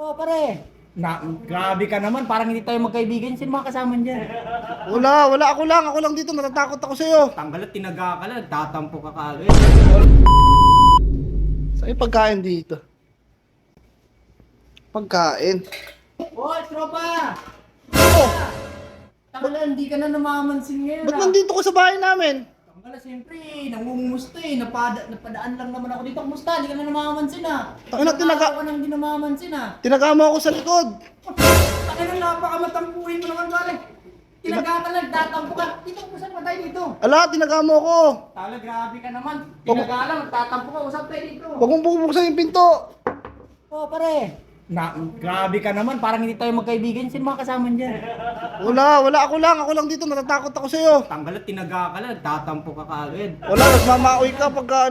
Oh, pare. Grabe ka naman, parang hindi tayo magkaibigan. Sino mga kasama dyan? Wala, ako lang dito, natatakot ako sa'yo. Tanggal at tinaga ka lang, tatampo ka kagad. Sa'yo pagkain dito. Pagkain. Hoy, tropa! Oh, Tanggal, hindi ka na namamansin ngayon. ba't nandito ko sa bahay namin? Tanggal, siyempre, nangungumusta eh. Napadaan lang naman ako dito. Kumusta? Hindi ka na namamansin ah. Tangina, Nakakatawa ka nang hindi namamansin ah. Tinaga mo ako sa likod. Tanggal, napakamatampuhin mo naman pare. Tinaga ka lang, tatampo ka. Dito, usap pa tayo dito. Ala, tinaga mo ako. Tala, grabe ka naman. Tinaga lang, tatampo ka, usap tayo dito. Huwag mong bubuksan yung pinto. Oh, pare. Grabe ka naman, parang hindi tayo magkaibigan. Sino mga kasama dyan? Wala, ako lang dito, natatakot ako sa'yo. Tanggal at tinaga ka lang, tatampo ka kagad. Wala, nagmamaoy ka pagka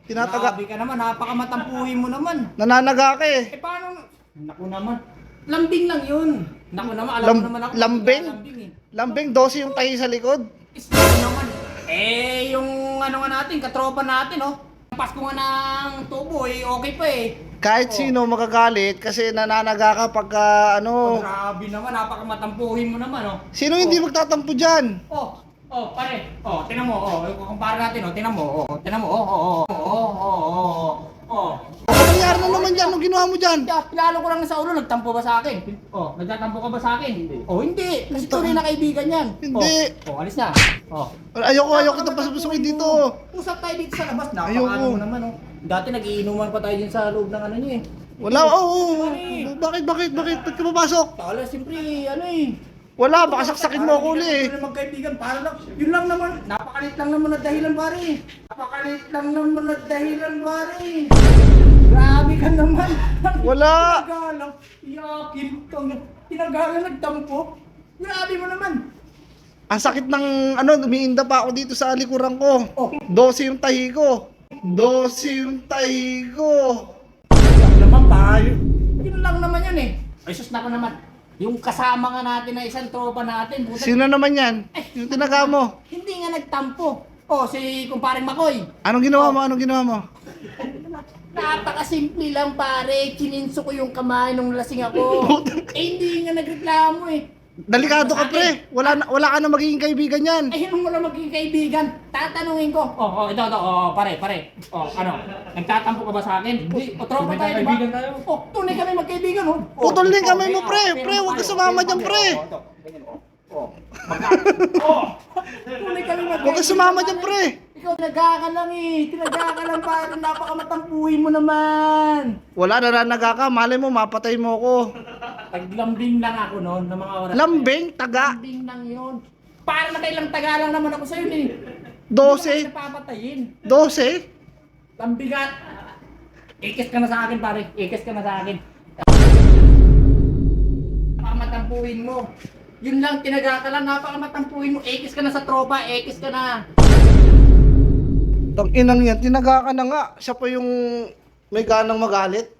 tinataga. Grabe ka naman, napakamatampuhin mo naman. Nananaga ka eh. Eh paano? Naku naman. Lambing lang yun. Naku naman, alam mo naman ako. Lambing? Lambing eh. Lambing, 12 yung tahi sa likod. Naku naman. Eh, yung ano nga natin, katropa natin oh. Pasko nga ng tubo eh, okay pa eh. Kahit sino magagalit kasi nananaga ka pagka Oh, grabe naman, napakamatampuhin mo naman oh. Sino hindi magtatampo dyan? Oh, pare. Oh, tinan mo. Oh, kumpara natin oh, tinan mo. Oh, tinan mo. Oh. Ano nangyari na naman dyan? Anong ginawa mo dyan? Lalo ko lang sa ulo, nagtampo ba sa akin? Oh, nagtatampo ka ba sa akin? Hindi. Oh, hindi. Kasi tunay na kaibigan yan. Hindi. Oh, alis na. Oh. Ayoko kita pasapasukin dito. Usap tayo dito sa labas. Ayoko. Napakaano mo naman oh. Dati nagiinuman pa tayo din sa loob ng ano niyo eh. Wala, Bakit? Ba't ka papasok? Tala, siyempre, ano eh. Wala, baka saksakin mo ako uli eh. Hindi na magkaibigan, para lang. Yun lang naman. Napakalit lang naman na dahilan, pare. Napakalit lang naman na dahilan, pare. Grabe ka naman. Wala. Tinagalang. Iyakin kang tinagalang nagtampo. Grabe mo naman. Ang sakit ng umiinda pa ako dito sa alikuran ko. Oh. 12 yung tahi ko. 12 yung tahi ko. Lang naman tayo. Yun lang naman yan eh. Ay sus na ko naman. Yung kasama nga natin na isang tropa natin. Buta, Sino naman yan? Yung tinaga mo. hindi nga nagtampo. Oh, si kumparing Makoy. Anong ginawa mo? Napakasimple lang pare, kininso ko yung kamay nung lasing ako. Hindi nga nagreklamo eh. Delikado ka pre. Wala ka na magiging kaibigan yan. Ay, hindi mo na magiging kaibigan. Tatanungin ko. Ito, pare. Ano? Nagtatampo ka ba sa akin? Hindi. Tropa tayo, diba? Kaibigan tayo. Tunay kami magkaibigan, oh. Putol din kamay mo pre. Pre, huwag ka sumama dyan pre. Tunay kami magkaibigan. Huwag ka sumama dyan pre. Ikaw, tinaga ka lang eh. Tinaga ka lang pare. Napakamatampuhin mo naman. Wala, nananaga ka. Malay mo, mapatay mo ako. Taglambing lang ako noon ng mga oras. Lambing, taga. Lambing lang yun. Para na kailang taga lang naman ako sa'yo eh. 12. Napapatayin. 12? Lambigat. Ikis ka na sa akin pare. Ikis ka na sa akin. Napakamatampuhin mo. Yun lang, tinaga ka lang. Napakamatampuhin mo. Ikis ka na sa tropa. Ikis ka na. Tang inang yan, tinaga ka na nga. Siya pa yung may ganang magalit.